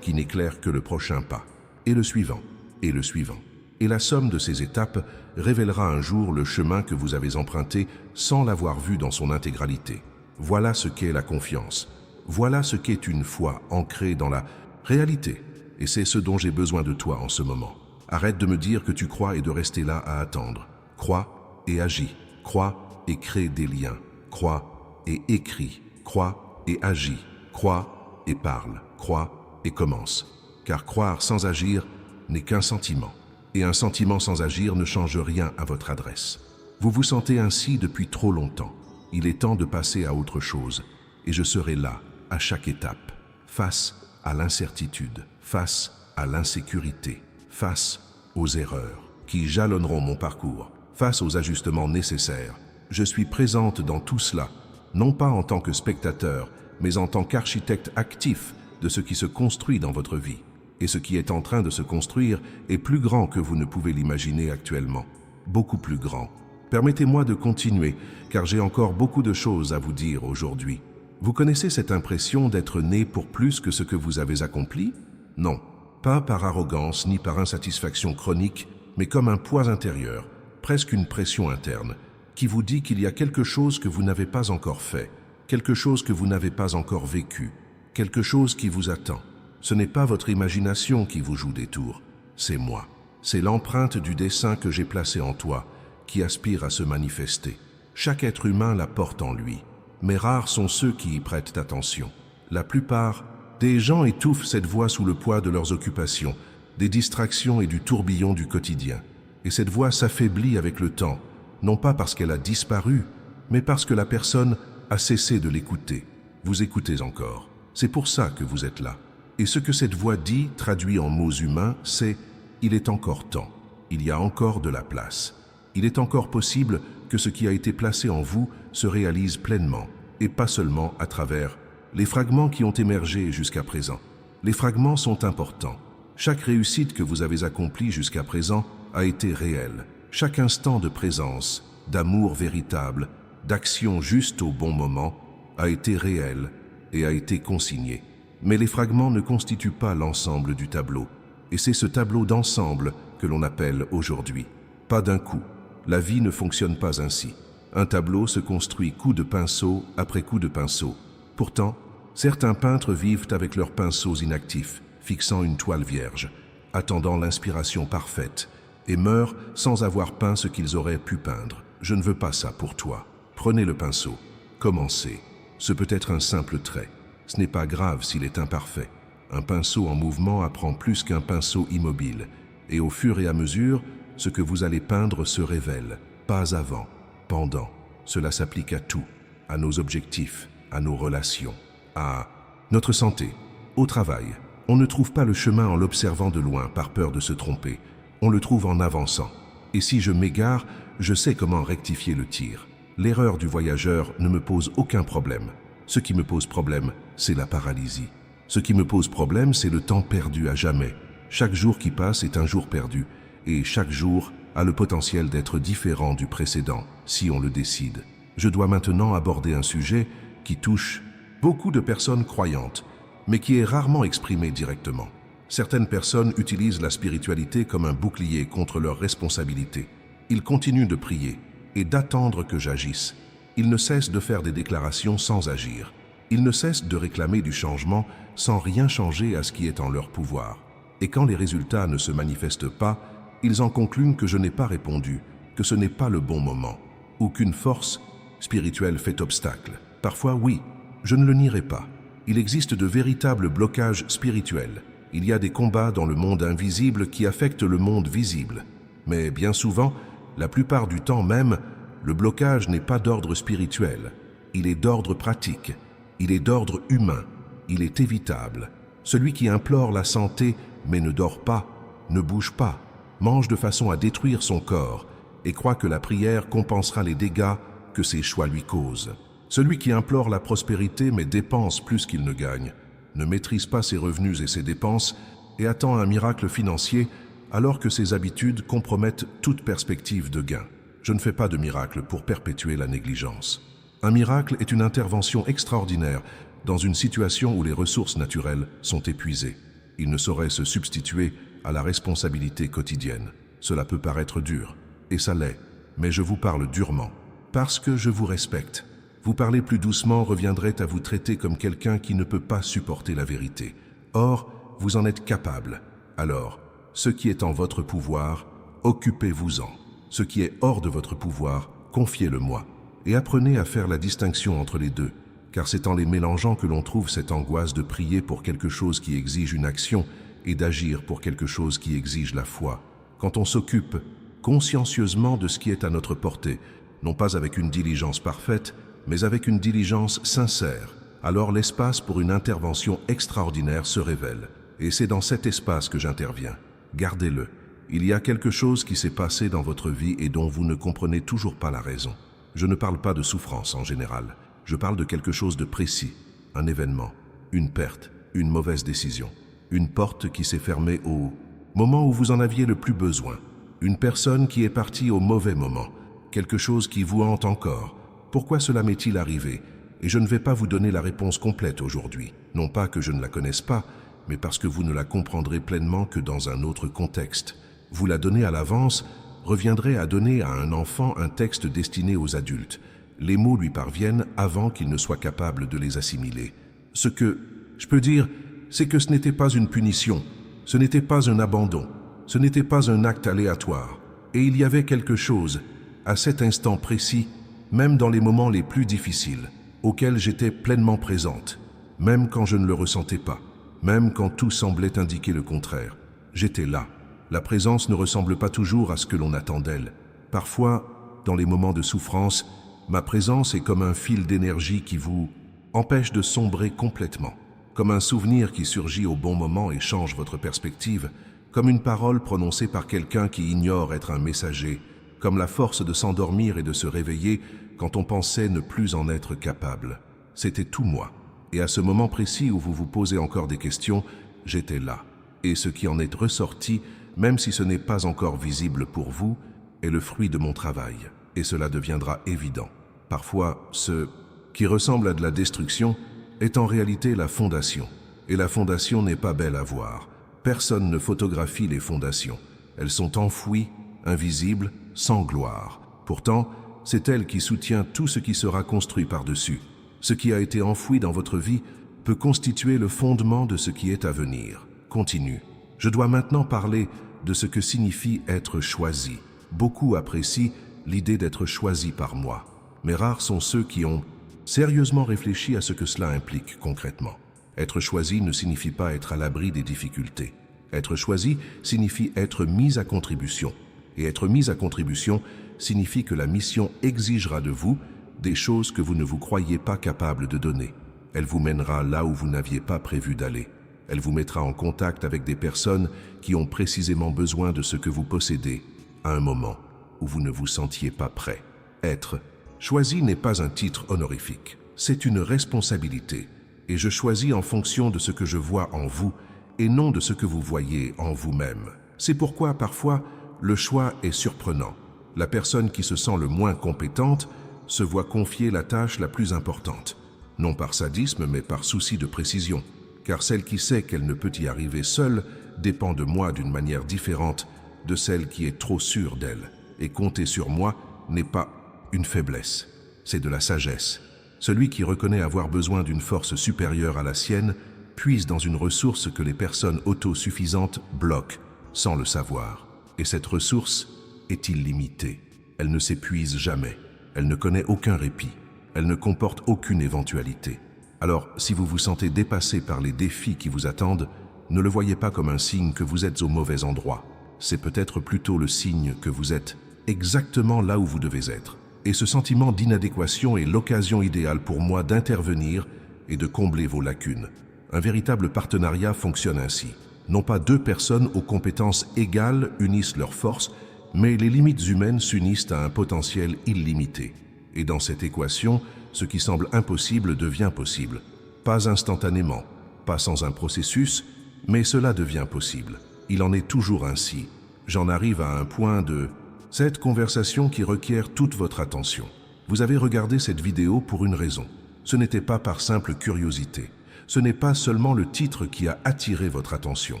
qui n'éclaire que le prochain pas, et le suivant, et le suivant. Et la somme de ces étapes révélera un jour le chemin que vous avez emprunté sans l'avoir vu dans son intégralité. Voilà ce qu'est la confiance. Voilà ce qu'est une foi ancrée dans la réalité. Et c'est ce dont j'ai besoin de toi en ce moment. Arrête de me dire que tu crois et de rester là à attendre. Crois et agis. Crois et crée des liens. Crois et écris. Crois et agis. Crois et parle. Crois et commence. Car croire sans agir n'est qu'un sentiment. Et un sentiment sans agir ne change rien à votre adresse. Vous vous sentez ainsi depuis trop longtemps. Il est temps de passer à autre chose. Et je serai là, à chaque étape, face à l'incertitude, face à l'insécurité, face aux erreurs qui jalonneront mon parcours, face aux ajustements nécessaires. Je suis présente dans tout cela, non pas en tant que spectateur, mais en tant qu'architecte actif de ce qui se construit dans votre vie. Et ce qui est en train de se construire est plus grand que vous ne pouvez l'imaginer actuellement, beaucoup plus grand. Permettez-moi de continuer, car j'ai encore beaucoup de choses à vous dire aujourd'hui. Vous connaissez cette impression d'être né pour plus que ce que vous avez accompli? Non, pas par arrogance ni par insatisfaction chronique, mais comme un poids intérieur, presque une pression interne, qui vous dit qu'il y a quelque chose que vous n'avez pas encore fait, quelque chose que vous n'avez pas encore vécu, quelque chose qui vous attend. Ce n'est pas votre imagination qui vous joue des tours, c'est moi. C'est l'empreinte du dessin que j'ai placé en toi, qui aspire à se manifester. Chaque être humain la porte en lui, mais rares sont ceux qui y prêtent attention. La plupart des gens étouffent cette voix sous le poids de leurs occupations, des distractions et du tourbillon du quotidien. Et cette voix s'affaiblit avec le temps, non pas parce qu'elle a disparu, mais parce que la personne a cessé de l'écouter. Vous écoutez encore. C'est pour ça que vous êtes là. Et ce que cette voix dit, traduit en mots humains, c'est « il est encore temps, il y a encore de la place ». Il est encore possible que ce qui a été placé en vous se réalise pleinement, et pas seulement à travers les fragments qui ont émergé jusqu'à présent. Les fragments sont importants. Chaque réussite que vous avez accomplie jusqu'à présent a été réelle. Chaque instant de présence, d'amour véritable, d'action juste au bon moment, a été réel et a été consigné. Mais les fragments ne constituent pas l'ensemble du tableau. Et c'est ce tableau d'ensemble que l'on appelle aujourd'hui. Pas d'un coup. La vie ne fonctionne pas ainsi. Un tableau se construit coup de pinceau après coup de pinceau. Pourtant, certains peintres vivent avec leurs pinceaux inactifs, fixant une toile vierge, attendant l'inspiration parfaite, et meurent sans avoir peint ce qu'ils auraient pu peindre. Je ne veux pas ça pour toi. Prenez le pinceau. Commencez. Ce peut être un simple trait. Ce n'est pas grave s'il est imparfait. Un pinceau en mouvement apprend plus qu'un pinceau immobile. Et au fur et à mesure, ce que vous allez peindre se révèle. Pas avant, pendant. Cela s'applique à tout. À nos objectifs, à nos relations, à notre santé, au travail. On ne trouve pas le chemin en l'observant de loin par peur de se tromper. On le trouve en avançant. Et si je m'égare, je sais comment rectifier le tir. L'erreur du voyageur ne me pose aucun problème. Ce qui me pose problème, c'est la paralysie. Ce qui me pose problème, c'est le temps perdu à jamais. Chaque jour qui passe est un jour perdu, et chaque jour a le potentiel d'être différent du précédent, si on le décide. Je dois maintenant aborder un sujet qui touche beaucoup de personnes croyantes, mais qui est rarement exprimé directement. Certaines personnes utilisent la spiritualité comme un bouclier contre leurs responsabilités. Ils continuent de prier et d'attendre que j'agisse. Ils ne cessent de faire des déclarations sans agir. Ils ne cessent de réclamer du changement sans rien changer à ce qui est en leur pouvoir. Et quand les résultats ne se manifestent pas, ils en concluent que je n'ai pas répondu, que ce n'est pas le bon moment, ou qu'une force spirituelle fait obstacle. Parfois, oui, je ne le nierai pas. Il existe de véritables blocages spirituels. Il y a des combats dans le monde invisible qui affectent le monde visible. Mais bien souvent, la plupart du temps même, le blocage n'est pas d'ordre spirituel. Il est d'ordre pratique. Il est d'ordre humain. Il est évitable. Celui qui implore la santé mais ne dort pas, ne bouge pas, mange de façon à détruire son corps et croit que la prière compensera les dégâts que ses choix lui causent. Celui qui implore la prospérité mais dépense plus qu'il ne gagne, ne maîtrise pas ses revenus et ses dépenses et attend un miracle financier alors que ces habitudes compromettent toute perspective de gain. Je ne fais pas de miracle pour perpétuer la négligence. Un miracle est une intervention extraordinaire dans une situation où les ressources naturelles sont épuisées. Il ne saurait se substituer à la responsabilité quotidienne. Cela peut paraître dur, et ça l'est, mais je vous parle durement, parce que je vous respecte. Vous parler plus doucement reviendrait à vous traiter comme quelqu'un qui ne peut pas supporter la vérité. Or, vous en êtes capable. Alors, ce qui est en votre pouvoir, occupez-vous-en. Ce qui est hors de votre pouvoir, confiez-le-moi. Et apprenez à faire la distinction entre les deux, car c'est en les mélangeant que l'on trouve cette angoisse de prier pour quelque chose qui exige une action et d'agir pour quelque chose qui exige la foi. Quand on s'occupe consciencieusement de ce qui est à notre portée, non pas avec une diligence parfaite, mais avec une diligence sincère, alors l'espace pour une intervention extraordinaire se révèle. Et c'est dans cet espace que j'interviens. Gardez-le. Il y a quelque chose qui s'est passé dans votre vie et dont vous ne comprenez toujours pas la raison. Je ne parle pas de souffrance en général. Je parle de quelque chose de précis. Un événement, une perte, une mauvaise décision. Une porte qui s'est fermée au moment où vous en aviez le plus besoin. Une personne qui est partie au mauvais moment. Quelque chose qui vous hante encore. Pourquoi cela m'est-il arrivé? Et je ne vais pas vous donner la réponse complète aujourd'hui. Non pas que je ne la connaisse pas, mais parce que vous ne la comprendrez pleinement que dans un autre contexte. Vous la donnez à l'avance reviendrait à donner à un enfant un texte destiné aux adultes. Les mots lui parviennent avant qu'il ne soit capable de les assimiler. Ce que je peux dire, c'est que ce n'était pas une punition, ce n'était pas un abandon, ce n'était pas un acte aléatoire. Et il y avait quelque chose, à cet instant précis, même dans les moments les plus difficiles, auxquels j'étais pleinement présente, même quand je ne le ressentais pas, même quand tout semblait indiquer le contraire. J'étais là. La présence ne ressemble pas toujours à ce que l'on attend d'elle. Parfois, dans les moments de souffrance, ma présence est comme un fil d'énergie qui vous empêche de sombrer complètement, comme un souvenir qui surgit au bon moment et change votre perspective, comme une parole prononcée par quelqu'un qui ignore être un messager, comme la force de s'endormir et de se réveiller quand on pensait ne plus en être capable. C'était tout moi. Et à ce moment précis où vous vous posez encore des questions, j'étais là. Et ce qui en est ressorti, même si ce n'est pas encore visible pour vous, est le fruit de mon travail. Et cela deviendra évident. Parfois, ce qui ressemble à de la destruction est en réalité la fondation. Et la fondation n'est pas belle à voir. Personne ne photographie les fondations. Elles sont enfouies, invisibles, sans gloire. Pourtant, c'est elle qui soutient tout ce qui sera construit par-dessus. Ce qui a été enfoui dans votre vie peut constituer le fondement de ce qui est à venir. Continue. Je dois maintenant parler de ce que signifie être choisi. Beaucoup apprécient l'idée d'être choisi par moi, mais rares sont ceux qui ont sérieusement réfléchi à ce que cela implique concrètement. Être choisi ne signifie pas être à l'abri des difficultés. Être choisi signifie être mis à contribution. Et être mis à contribution signifie que la mission exigera de vous des choses que vous ne vous croyez pas capable de donner. Elle vous mènera là où vous n'aviez pas prévu d'aller. Elle vous mettra en contact avec des personnes qui ont précisément besoin de ce que vous possédez à un moment où vous ne vous sentiez pas prêt. Être choisi n'est pas un titre honorifique, c'est une responsabilité. Et je choisis en fonction de ce que je vois en vous et non de ce que vous voyez en vous-même. C'est pourquoi parfois le choix est surprenant. La personne qui se sent le moins compétente se voit confier la tâche la plus importante, non par sadisme mais par souci de précision. Car celle qui sait qu'elle ne peut y arriver seule dépend de moi d'une manière différente de celle qui est trop sûre d'elle. Et compter sur moi n'est pas une faiblesse, c'est de la sagesse. Celui qui reconnaît avoir besoin d'une force supérieure à la sienne puise dans une ressource que les personnes autosuffisantes bloquent sans le savoir. Et cette ressource est illimitée. Elle ne s'épuise jamais. Elle ne connaît aucun répit. Elle ne comporte aucune éventualité. Alors, si vous vous sentez dépassé par les défis qui vous attendent, ne le voyez pas comme un signe que vous êtes au mauvais endroit. C'est peut-être plutôt le signe que vous êtes exactement là où vous devez être. Et ce sentiment d'inadéquation est l'occasion idéale pour moi d'intervenir et de combler vos lacunes. Un véritable partenariat fonctionne ainsi. Non pas deux personnes aux compétences égales unissent leurs forces, mais les limites humaines s'unissent à un potentiel illimité. Et dans cette équation, ce qui semble impossible devient possible. Pas instantanément, pas sans un processus, mais cela devient possible. Il en est toujours ainsi, J'en arrive à un point de cette conversation qui requiert toute votre attention. Vous avez regardé cette vidéo pour une raison. Ce n'était pas par simple curiosité. Ce n'est pas seulement le titre qui a attiré votre attention.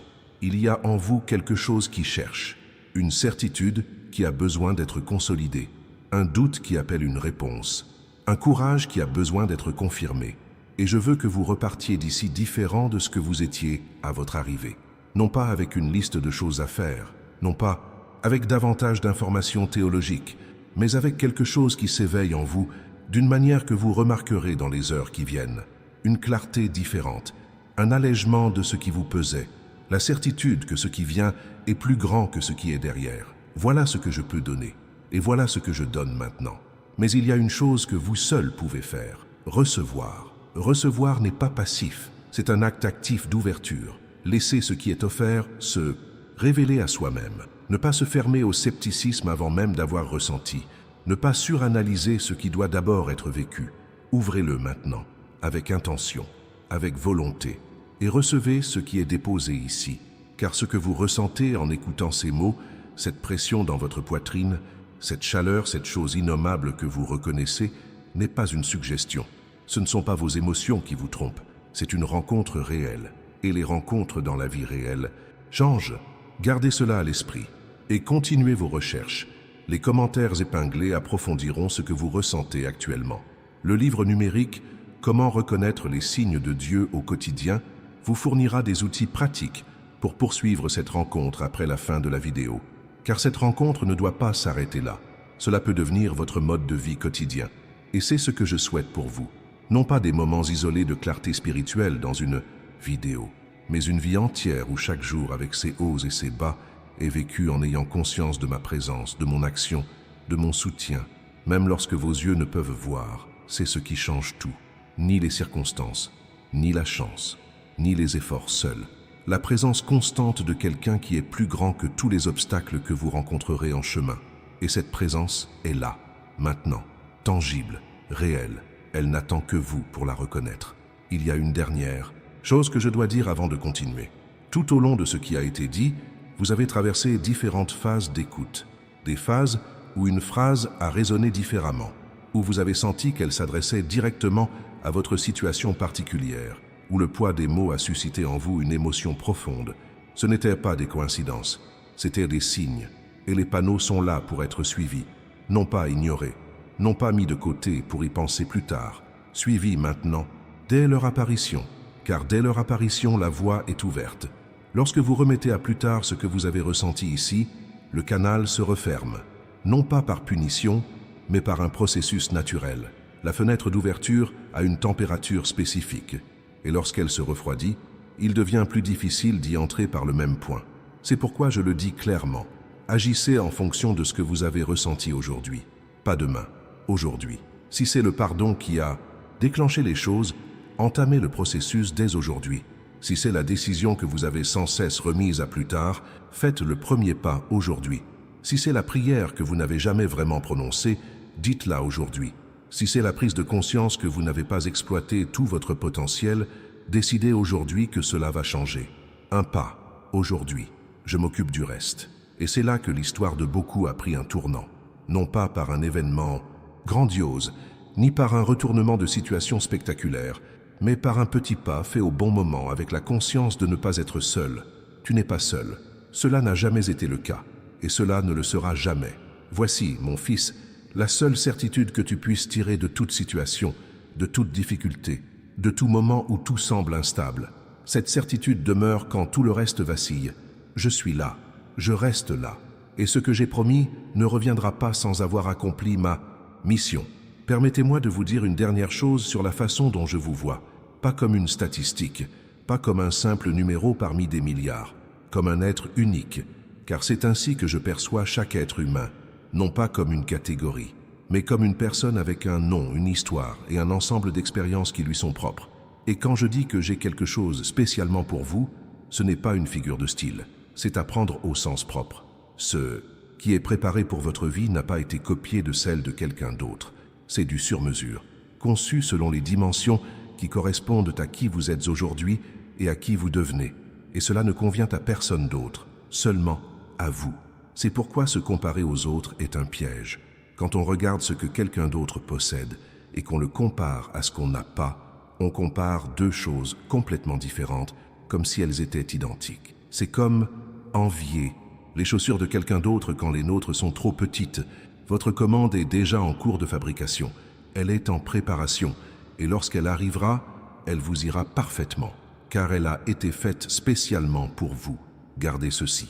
Il y a en vous quelque chose qui cherche, une certitude qui a besoin d'être consolidée, un doute qui appelle une réponse, un courage qui a besoin d'être confirmé. Et je veux que vous repartiez d'ici différent de ce que vous étiez à votre arrivée. Non pas avec une liste de choses à faire, non pas avec davantage d'informations théologiques, mais avec quelque chose qui s'éveille en vous d'une manière que vous remarquerez dans les heures qui viennent. Une clarté différente, un allègement de ce qui vous pesait, la certitude que ce qui vient est plus grand que ce qui est derrière. Voilà ce que je peux donner, et voilà ce que je donne maintenant. Mais il y a une chose que vous seul pouvez faire, recevoir. Recevoir n'est pas passif, c'est un acte actif d'ouverture. Laisser ce qui est offert se révéler à soi-même. Ne pas se fermer au scepticisme avant même d'avoir ressenti. Ne pas suranalyser ce qui doit d'abord être vécu. Ouvrez-le maintenant, avec intention, avec volonté, et recevez ce qui est déposé ici. Car ce que vous ressentez en écoutant ces mots, cette pression dans votre poitrine, cette chaleur, cette chose innommable que vous reconnaissez, n'est pas une suggestion. Ce ne sont pas vos émotions qui vous trompent, c'est une rencontre réelle. Et les rencontres dans la vie réelle changent. Gardez cela à l'esprit et continuez vos recherches. Les commentaires épinglés approfondiront ce que vous ressentez actuellement. Le livre numérique « Comment reconnaître les signes de Dieu au quotidien » vous fournira des outils pratiques pour poursuivre cette rencontre après la fin de la vidéo. Car cette rencontre ne doit pas s'arrêter là. Cela peut devenir votre mode de vie quotidien. Et c'est ce que je souhaite pour vous. Non pas des moments isolés de clarté spirituelle dans une vidéo, mais une vie entière où chaque jour, avec ses hauts et ses bas, est vécu en ayant conscience de ma présence, de mon action, de mon soutien. Même lorsque vos yeux ne peuvent voir, c'est ce qui change tout. Ni les circonstances, ni la chance, ni les efforts seuls. La présence constante de quelqu'un qui est plus grand que tous les obstacles que vous rencontrerez en chemin. Et cette présence est là, maintenant, tangible, réelle. Elle n'attend que vous pour la reconnaître. Il y a une dernière chose que je dois dire avant de continuer. Tout au long de ce qui a été dit, vous avez traversé différentes phases d'écoute. Des phases où une phrase a résonné différemment, où vous avez senti qu'elle s'adressait directement à votre situation particulière, où le poids des mots a suscité en vous une émotion profonde. Ce n'étaient pas des coïncidences, c'étaient des signes. Et les panneaux sont là pour être suivis, non pas ignorés, non pas mis de côté pour y penser plus tard, suivis maintenant, dès leur apparition. Car dès leur apparition, la voie est ouverte. Lorsque vous remettez à plus tard ce que vous avez ressenti ici, le canal se referme, non pas par punition, mais par un processus naturel. La fenêtre d'ouverture a une température spécifique, et lorsqu'elle se refroidit, il devient plus difficile d'y entrer par le même point. C'est pourquoi je le dis clairement, agissez en fonction de ce que vous avez ressenti aujourd'hui, pas demain, aujourd'hui. Si c'est le pardon qui a déclenché les choses, entamez le processus dès aujourd'hui. Si c'est la décision que vous avez sans cesse remise à plus tard, faites le premier pas aujourd'hui. Si c'est la prière que vous n'avez jamais vraiment prononcée, dites-la aujourd'hui. Si c'est la prise de conscience que vous n'avez pas exploité tout votre potentiel, décidez aujourd'hui que cela va changer. Un pas, aujourd'hui. Je m'occupe du reste. Et c'est là que l'histoire de beaucoup a pris un tournant. Non pas par un événement grandiose, ni par un retournement de situation spectaculaire, mais par un petit pas fait au bon moment avec la conscience de ne pas être seul. Tu n'es pas seul. Cela n'a jamais été le cas, et cela ne le sera jamais. Voici, mon fils, la seule certitude que tu puisses tirer de toute situation, de toute difficulté, de tout moment où tout semble instable. Cette certitude demeure quand tout le reste vacille. Je suis là, je reste là, et ce que j'ai promis ne reviendra pas sans avoir accompli ma mission. Permettez-moi de vous dire une dernière chose sur la façon dont je vous vois, pas comme une statistique, pas comme un simple numéro parmi des milliards, comme un être unique, car c'est ainsi que je perçois chaque être humain, non pas comme une catégorie, mais comme une personne avec un nom, une histoire et un ensemble d'expériences qui lui sont propres. Et quand je dis que j'ai quelque chose spécialement pour vous, ce n'est pas une figure de style, c'est à prendre au sens propre. Ce qui est préparé pour votre vie n'a pas été copié de celle de quelqu'un d'autre. C'est du sur-mesure, conçu selon les dimensions qui correspondent à qui vous êtes aujourd'hui et à qui vous devenez. Et cela ne convient à personne d'autre, seulement à vous. C'est pourquoi se comparer aux autres est un piège. Quand on regarde ce que quelqu'un d'autre possède et qu'on le compare à ce qu'on n'a pas, on compare deux choses complètement différentes, comme si elles étaient identiques. C'est comme envier les chaussures de quelqu'un d'autre quand les nôtres sont trop petites. Votre commande est déjà en cours de fabrication. Elle est en préparation et lorsqu'elle arrivera, elle vous ira parfaitement, car elle a été faite spécialement pour vous. Gardez ceci.